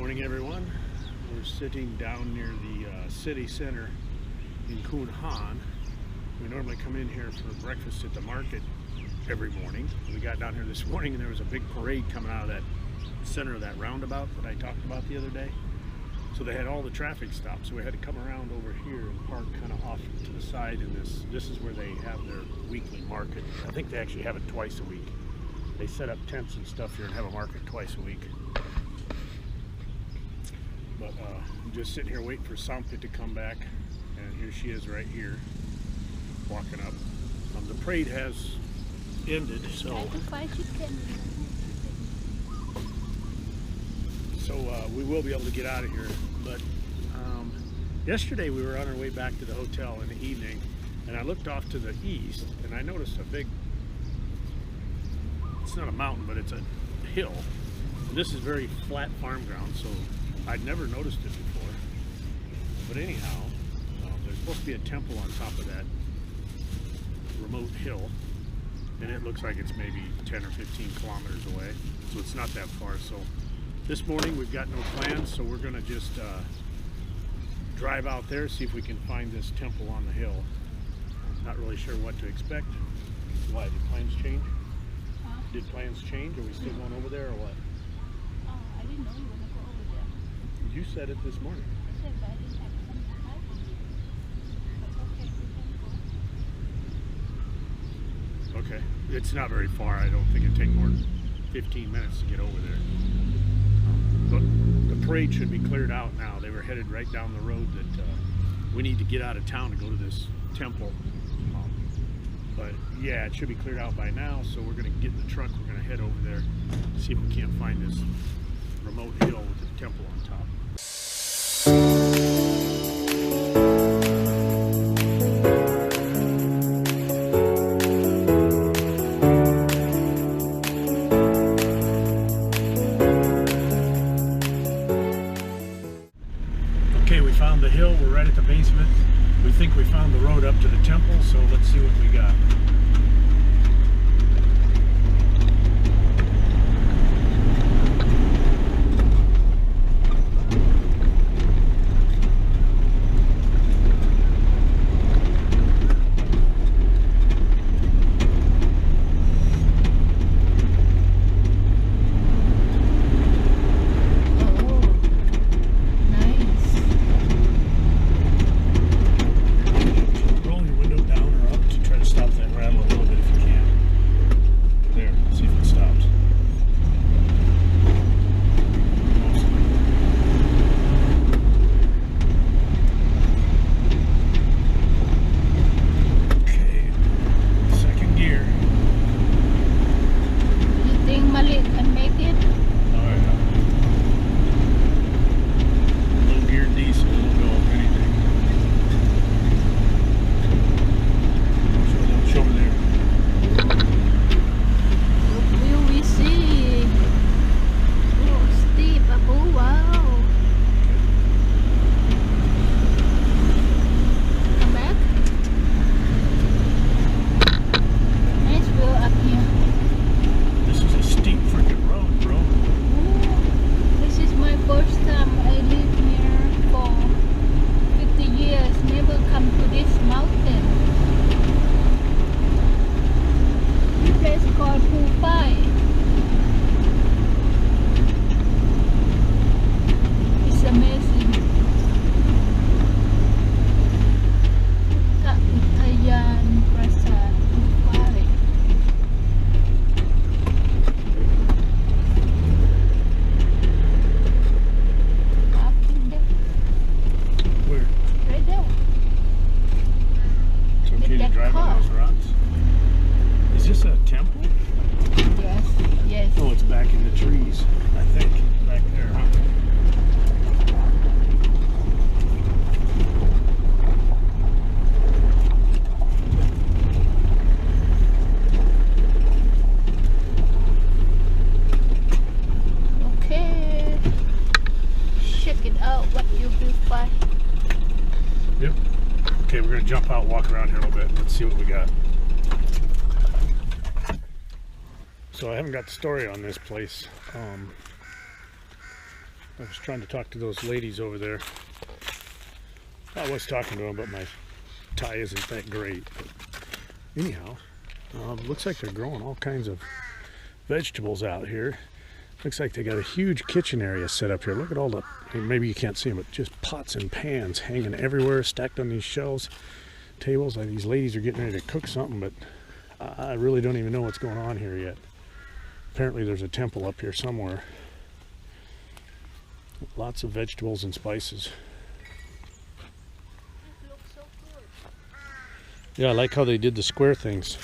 Morning, everyone. We're sitting down near the city center in Khun Han. We normally come in here for breakfast at the market every morning. We got down here this morning and there was a big parade coming out of that center of that roundabout that I talked about the other day. So they had all the traffic stopped, so we had to come around over here and park kind of off to the side, and this is where they have their weekly market. I think they actually have it twice a week. They set up tents and stuff here and have a market twice a week. But I'm just sitting here waiting for Sompit to come back, and here she is right here, walking up. The parade has ended, so we will be able to get out of here. But yesterday we were on our way back to the hotel in the evening, and I looked off to the east, and I noticed a big, it's not a mountain, but it's a hill. And this is very flat farm ground, so I'd never noticed it before. But anyhow, there's supposed to be a temple on top of that remote hill, and it looks like it's maybe 10 or 15 kilometers away, so it's not that far. So this morning we've got no plans, so we're going to just drive out there, see if we can find this temple on the hill. Not really sure what to expect. Why, did plans change? Huh? Did plans change? Are we still going over there or what? Oh, I didn't know you were going to go over there. You said it this morning. I said, but I didn't have some time for you. But okay, we can go. Okay. It's not very far. I don't think it'd take more than 15 minutes to get over there. But the parade should be cleared out now. They were headed right down the road that we need to get out of town to go to this temple. But yeah, it should be cleared out by now, so we're going to get in the truck. We're going to head over there, see if we can't find this remote hill with the temple on top. Okay, we found the hill. We're right at the base of it. We think we found the road up to the temple, so let's see what we got. Yep. Okay, we're gonna jump out, walk around here a little bit. Let's see what we got. So I haven't got the story on this place. I was trying to talk to those ladies over there. I was talking to them, but my Thai isn't that great. But anyhow, looks like they're growing all kinds of vegetables out here. Looks like they got a huge kitchen area set up here. Look at all the, maybe you can't see them, but just pots and pans hanging everywhere, stacked on these shelves, tables. Like these ladies are getting ready to cook something, but I really don't even know what's going on here yet. Apparently there's a temple up here somewhere. Lots of vegetables and spices. It looks so good. Yeah, I like how they did the square things.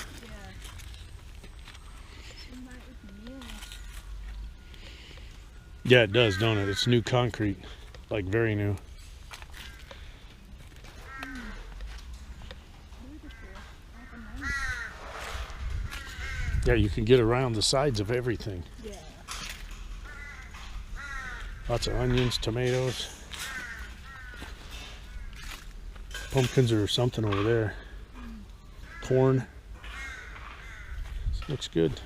Yeah, it does, don't it? It's new concrete, like very new. Yeah, you can get around the sides of everything. Yeah. Lots of onions, tomatoes, pumpkins or something over there. Corn. This looks good.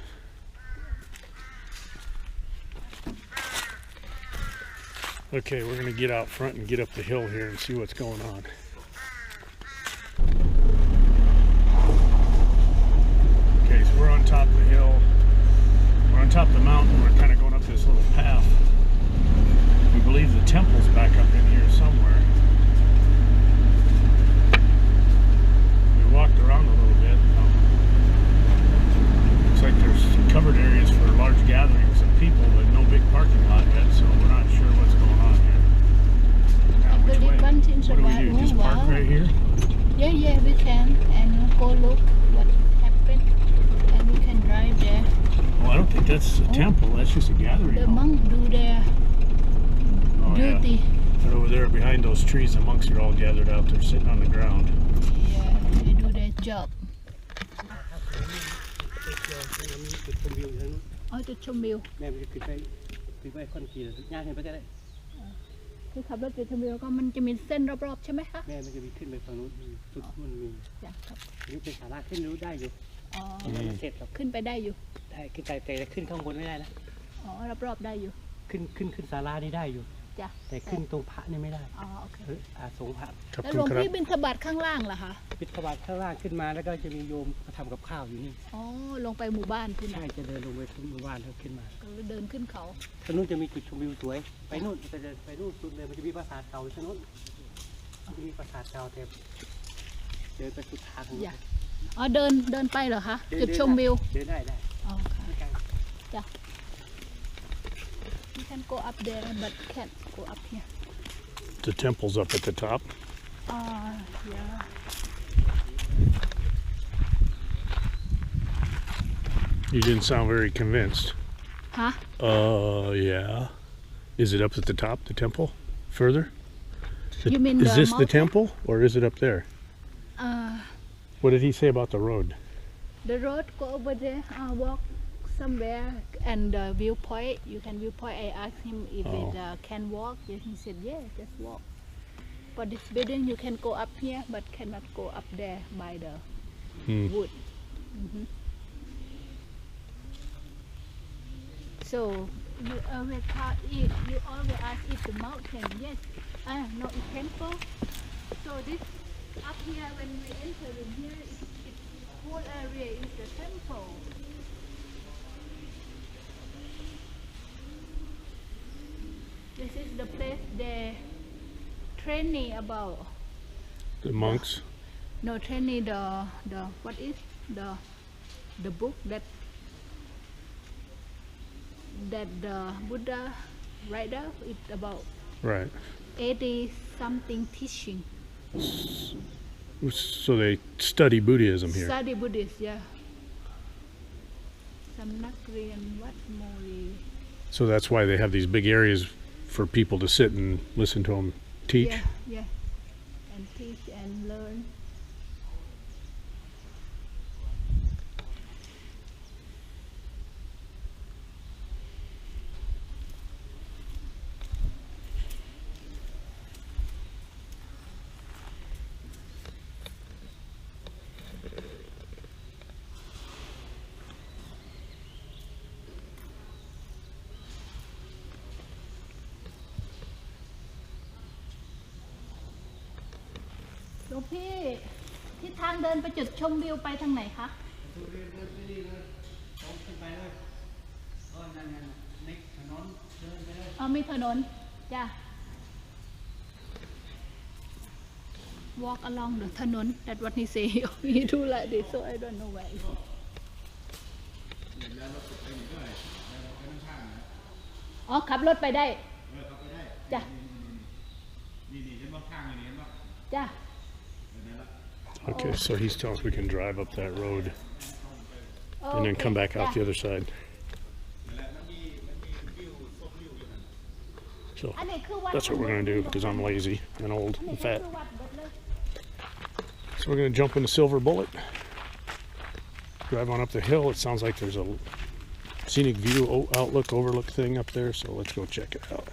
Okay, we're going to get out front and get up the hill here and see what's going on. Okay, so we're on top of the hill. We're on top of the mountain. We're kind of going up this little path. We believe the temple's back up in here somewhere. We walked around a little bit. Looks like there's covered areas for large gatherings of people, but no big parking lot yet, so we're not sure what's going on here. Now, which way? What do we do? Just park right here? Yeah, we can and go look what happened, and we can drive there. Well, I don't think that's a temple. That's just a gathering. The monks do their duty. Yeah. Right over there behind those trees, the monks are all gathered out there sitting on the ground. Yeah, they do their job. Oh, the chomil. คือขับรถไปชมวิวก็มันจะมีเส้นรอบๆใช่ไหมคะ แม่มันจะมีขึ้นไปฝั่งนู้นจุดมันมี จ้ะครับ นี่เป็นศาลาขึ้นรู้ได้อยู่ อ๋อ เสร็จแล้ว ขึ้นไปได้อยู่ ได้ขึ้นไปแต่ขึ้นข้างบนไม่ได้นะ อ๋อรอบๆได้อยู่ ขึ้นศาลานี่ได้อยู่ จ้ะ แต่ขึ้นตรงพระนี่ไม่ได้ อ๋อโอเค อาสงฆ์พระ แล้วหลวงพี่บิณฑบาตข้างล่างล่ะคะ ปิดขบาดข้างล่างขึ้นมาแล้วก็จะมีโยมมาทำกับข้าวอยู่นี่ อ๋อลงไปหมู่บ้านคุณ ใช่จะเดินลงไปที่หมู่บ้านแล้วขึ้นมา ก็เดินขึ้นเขา ทางนู้นจะมีจุดชมวิวสวยไปนู่นจะเดินไปนู่นสุดเลยมันจะมีปราสาทเก่าทางนู้นมันจะมีปราสาทเก่าแต่เดินไปสุดทาง อย่าอ๋อเดินไปเหรอคะจุดชมวิว เดินได้ อ๋อค่ะ ไม่ไกล จ้ะ You can go up there but can't go up here. The temple's up at the top. Yeah. You didn't sound very convinced. Huh? Yeah. Is it up at the top, the temple? Further? You mean is the this the mountain? temple or is it up there? What did he say about the road? The road go over there, walk somewhere, and the viewpoint, you can viewpoint. I asked him if it can walk, and he said, yeah, just walk. But this building, you can go up here, but cannot go up there by the wood. So, you always ask if the mountain, yes, no, it's temple. So this, up here, when we enter in here, it's whole area is the temple. This is the place they training about. The monks? No, training the what is the book that the Buddha write out. It's about Right. 80 something teaching. So they study Buddhism here. Study Buddhist, yeah. Some Korean what more? So that's why they have these big areas for people to sit and listen to them teach. Yeah, and teach and learn. หลวงพี่ที่ทางเดินไปจุดชมวิวไปทางไหนคะ ดูเดินไปนี่เลยตรงขึ้นไปเลยนั่นในถนนเดินไปเลย อ๋อมีถนนจ้ะ walk along the ถนน that what he say he do like this so I don't know where is it อ๋อขับรถไปได้จ้ะจ้ะ Okay, so he's telling us we can drive up that road and then come back out the other side. So that's what we're going to do because I'm lazy and old and fat. So we're going to jump in the Silver Bullet, drive on up the hill. It sounds like there's a scenic view outlook overlook thing up there, so let's go check it out.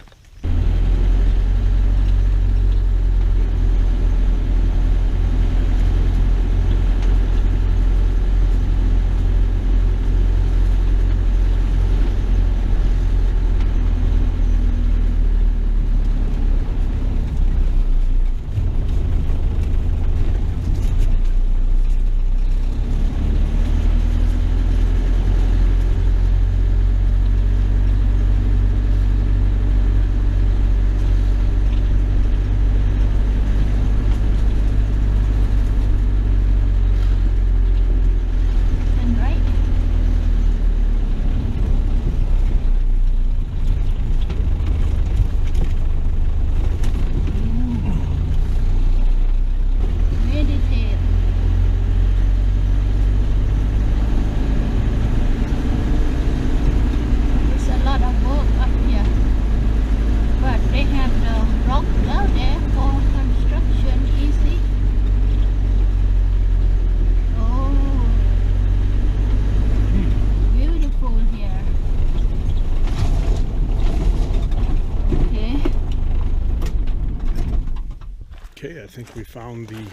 Okay, I think we found the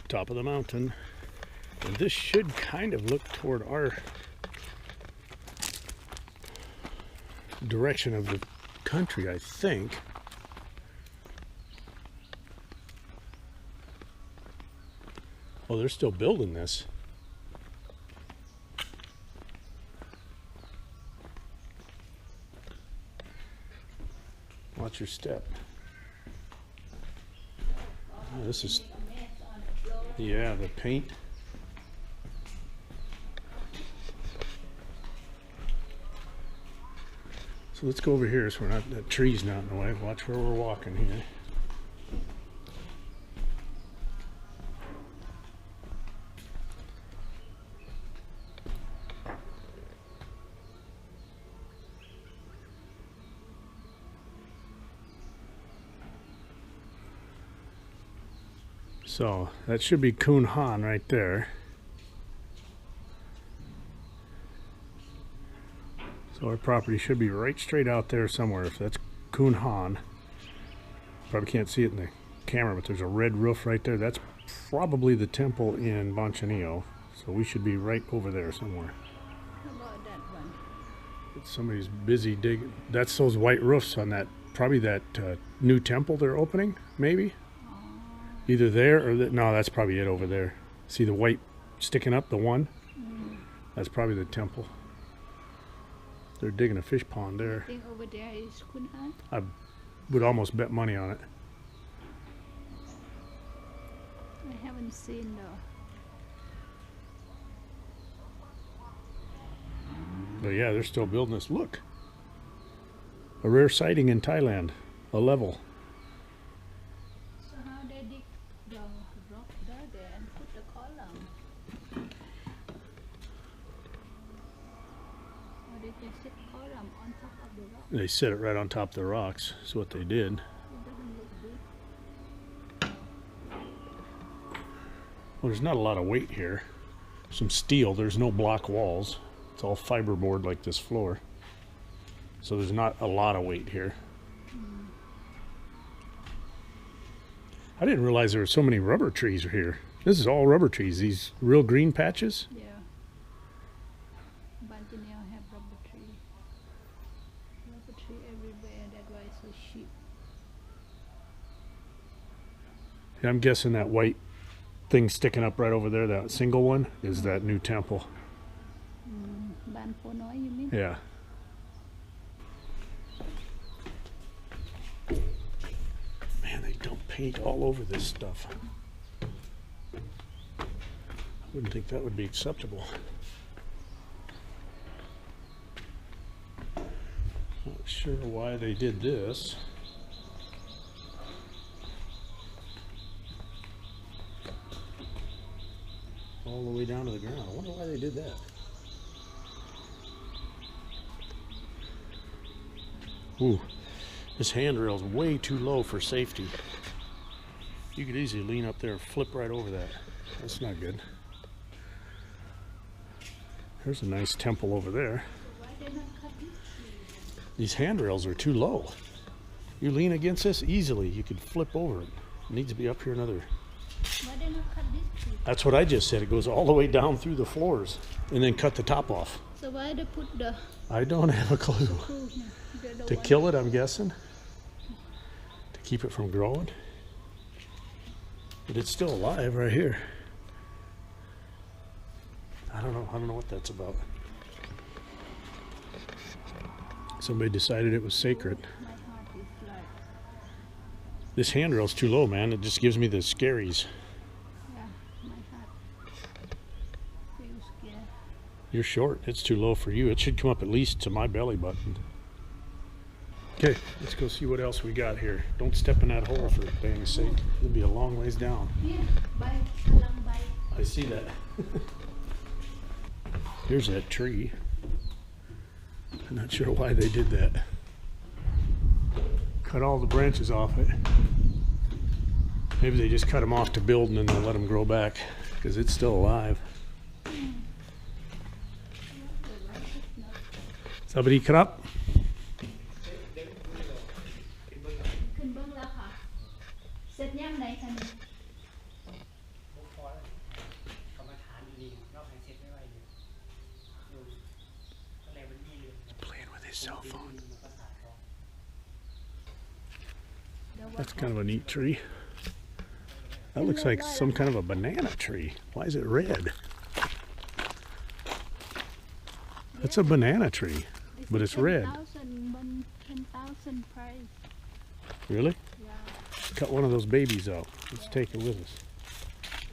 top of the mountain, and this should kind of look toward our direction of the country, I think. Oh, they're still building this. Watch your step. Oh, this is, yeah, the paint. So let's go over here so we're not, that tree's not in the way. Watch where we're walking here. So that should be Kun Han right there. So our property should be right straight out there somewhere. If that's Kun Han, probably can't see it in the camera, but there's a red roof right there. That's probably the temple in Banchanillo. So we should be right over there somewhere. How about that one? Somebody's busy digging. That's those white roofs on that, probably that new temple they're opening, maybe. Either there or that. No, that's probably it over there. See the white sticking up, the one? That's probably the temple. They're digging a fish pond there. I think over there is Kun Han. I would almost bet money on it. I haven't seen though. But yeah, they're still building this. Look. A rare sighting in Thailand. A level. So how they dig the rock there and put the column? Or did they set column on top of the rock? They set it right on top of the rocks. That's what they did. It doesn't look good. Well, there's not a lot of weight here. Some steel. There's no block walls. It's all fiberboard like this floor. So there's not a lot of weight here. I didn't realize there were so many rubber trees here. This is all rubber trees. These real green patches. Yeah. Banchanillo have rubber tree. Rubber tree everywhere. That's why it's so cheap. I'm guessing that white thing sticking up right over there, that single one, is that new temple. Ban Pho Noi, you mean? Yeah. Man, they dump paint all over this stuff. I wouldn't think that would be acceptable. Not sure why they did this. All the way down to the ground. I wonder why they did that. Ooh, this handrail is way too low for safety. You could easily lean up there and flip right over that. That's not good. There's a nice temple over there. These handrails are too low. You lean against this easily, you could flip over it. It needs to be up here another. Why they not cut this tree? That's what I just said. It goes all the way down through the floors and then cut the top off. So why they put the I don't have a clue. screw here? They're the To one- kill it, I'm guessing. To keep it from growing. But it's still alive right here. I don't know what that's about. Somebody decided it was sacred. My heart is like, This handrail's too low, man. It just gives me the scaries. yeah, my heart feels scared. You're short. It's too low for you. It should come up at least to my belly button. Okay, let's go see what else we got here. Don't step in that hole for dang sake. It'll be a long ways down. Yeah, bye, halang bye. I see that. Here's that tree. I'm not sure why they did that. Cut all the branches off it. Maybe they just cut them off to build and then they'll let them grow back because it's still alive. Somebody cut up? ขึ้นเบื้องแล้วค่ะ เสร็จย่ำไหนคะนี่ กรรมฐานดีๆเราให้เสร็จไม่ไหวอยู่อะไรมันมีอยู่ Playing with his cell phone. มันก็สาดเขา That's kind of a neat tree. That looks like some kind of a banana tree. Why is it red? That's a banana tree, but it's red. 10,000 price. Really? Yeah. Cut one of those babies out. Let's take it with us.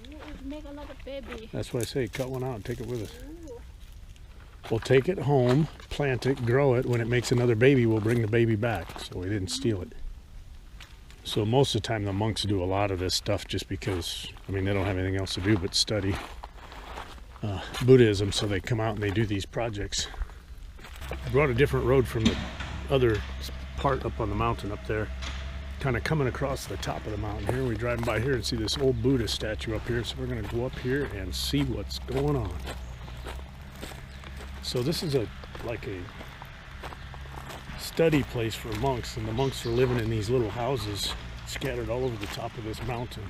Ooh, it make a lot of baby. That's why I say cut one out and take it with us. Ooh. We'll take it home, plant it, grow it. When it makes another baby, we'll bring the baby back. So we didn't steal it. So most of the time the monks do a lot of this stuff just because, I mean, they don't have anything else to do but study Buddhism. So they come out and they do these projects. I brought a different road from the other part up on the mountain up there, kind of coming across the top of the mountain here. We're driving by here and see this old Buddha statue up here. So we're going to go up here and see what's going on. So this is like a study place for monks, and the monks are living in these little houses scattered all over the top of this mountain.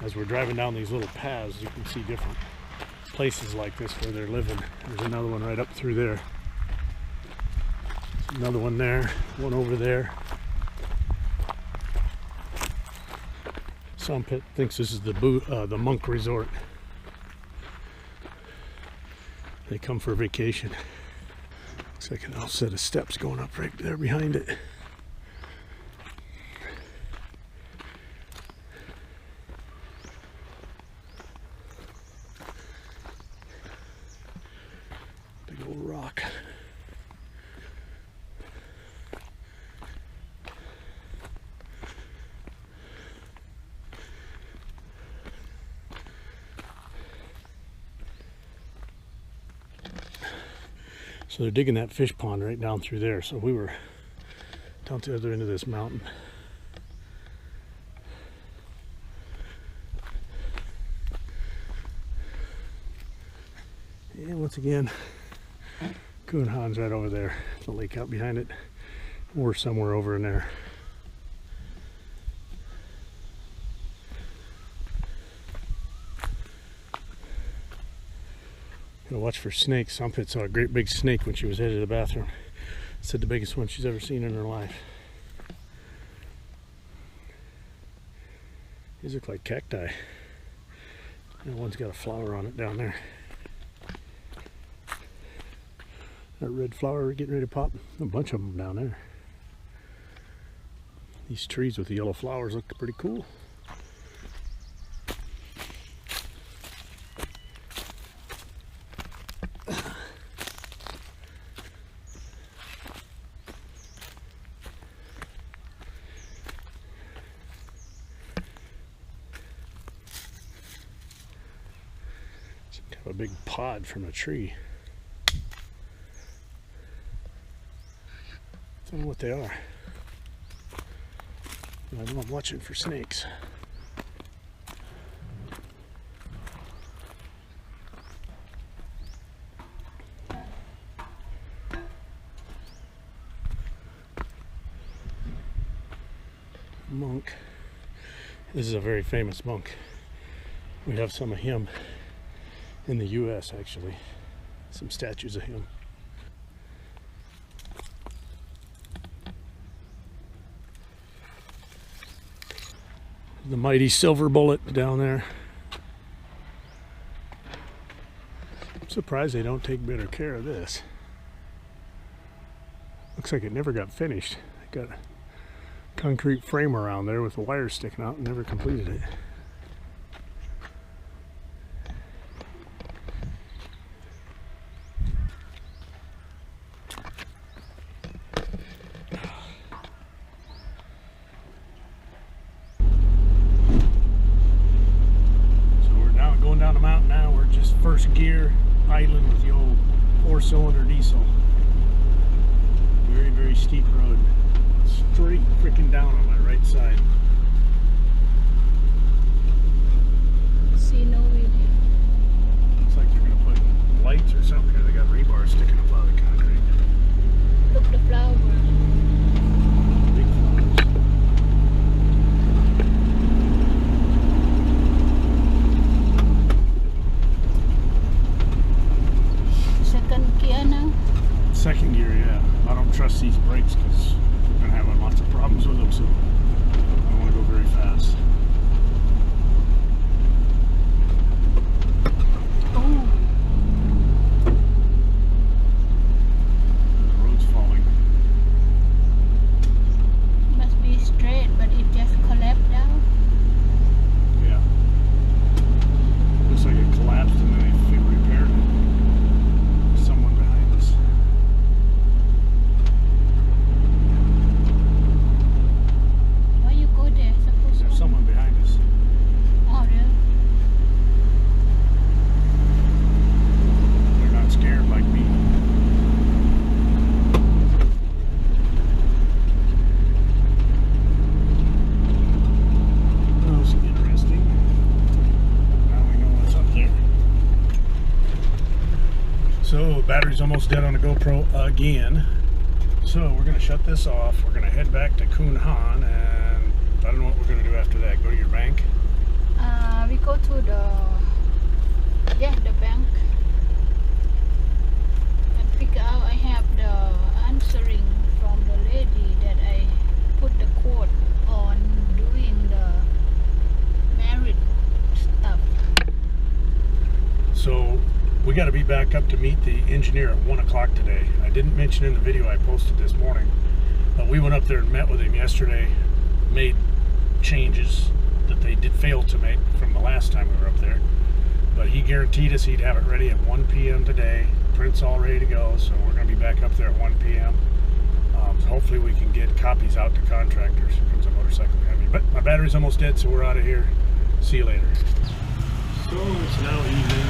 As we're driving down these little paths, you can see different places like this where they're living. There's another one right up through there. There's another one there, one over there. Sompit thinks this is the monk resort. They come for vacation. Looks like an old set of steps going up right there behind it. Big old rock. So they're digging that fish pond right down through there. So we were down to the other end of this mountain. And once again, Kunhan's right over there. The lake out behind it. We're somewhere over in there. Gotta watch for snakes. Sompit saw a great big snake when she was headed to the bathroom. Said the biggest one she's ever seen in her life. These look like cacti. And one's got a flower on it down there. That red flower getting ready to pop. A bunch of them down there. These trees with the yellow flowers look pretty cool. A big pod from a tree. Don't know what they are. I know I'm watching for snakes. Monk. This is a very famous monk. We have some of him in the US, actually. Some statues of him. The mighty silver bullet down there. I'm surprised they don't take better care of this. Looks like it never got finished. They got a concrete frame around there with the wires sticking out and never completed it. First gear, idling with the old 4-cylinder diesel. Very, very steep road. Straight freaking down on my right side. See no view. Looks like they're going to put lights or something here. They got rebar sticking up out of the concrete. Look the flower. Big flowers. Second gear, yeah. I don't trust these brakes because we're going to have lots of problems with them, so I don't want to go very fast. Oh. The road's falling. Must be straight, but it just collapsed down. Yeah. Looks like it collapsed and then they repaired it. Someone behind us. Why you go there? There's someone behind us. Oh, really? They're not scared like me. Oh, it's interesting. Now we know what's up there. So, battery's almost dead on the GoPro again. So, we're going to shut this off. We're going to head back to Khun Han, and I don't know what we're going to do after that. Go to your bank? We go to the bank and figure out. I have the answering from the lady that I put the code on doing the married stuff. So, we got to be back up to meet the engineer at 1 o'clock today. I didn't mention in the video I posted this morning, but we went up there and met with him yesterday, made changes that they did fail to make from the last time we were up there. But he guaranteed us he'd have it ready at 1 p.m. today. Print's all ready to go, so we're going to be back up there at 1 p.m. So hopefully we can get copies out to contractors. Here comes a motorcycle behind me. But my battery's almost dead, so we're out of here. See you later. So it's now evening.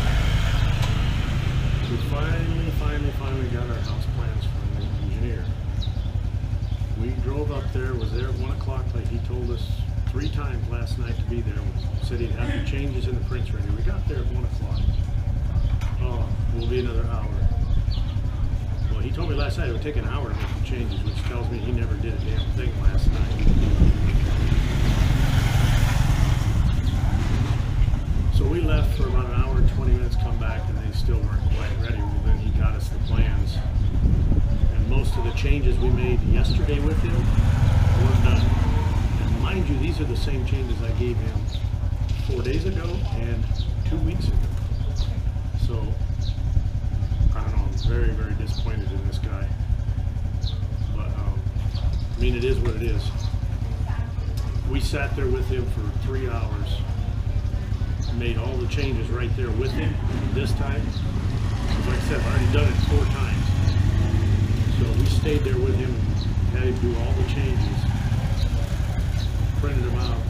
We finally got our house plans from the engineer. We drove up there, was there at 1 o'clock like he told us 3 times last night to be there. Said he'd have the changes in the prints ready. We got there at 1 o'clock. Oh, we'll be another hour. Well, he told me last night it would take an hour to make the changes, which tells me he never did a damn thing last night. So we left for about an hour and 20 minutes, come back, and they still weren't quite ready. Well, then he got us the plans. And most of the changes we made yesterday with him were done. And mind you, these these are the same changes I gave him 4 days ago and 2 weeks ago. So, I don't know, I'm very, very disappointed in this guy. But, I mean, it is what it is. We sat there with him for 3 hours, made all the changes right there with him this time. Like I said, I've already done it 4 times. So we stayed there with him, had him do all the changes, printed them out,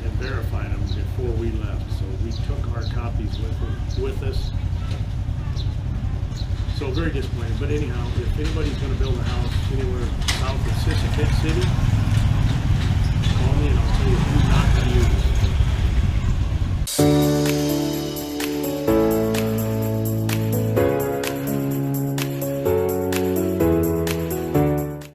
and verified them before we left. So we took our copies with us. So very disappointed. But anyhow, if anybody's going to build a house anywhere south of Sompit City,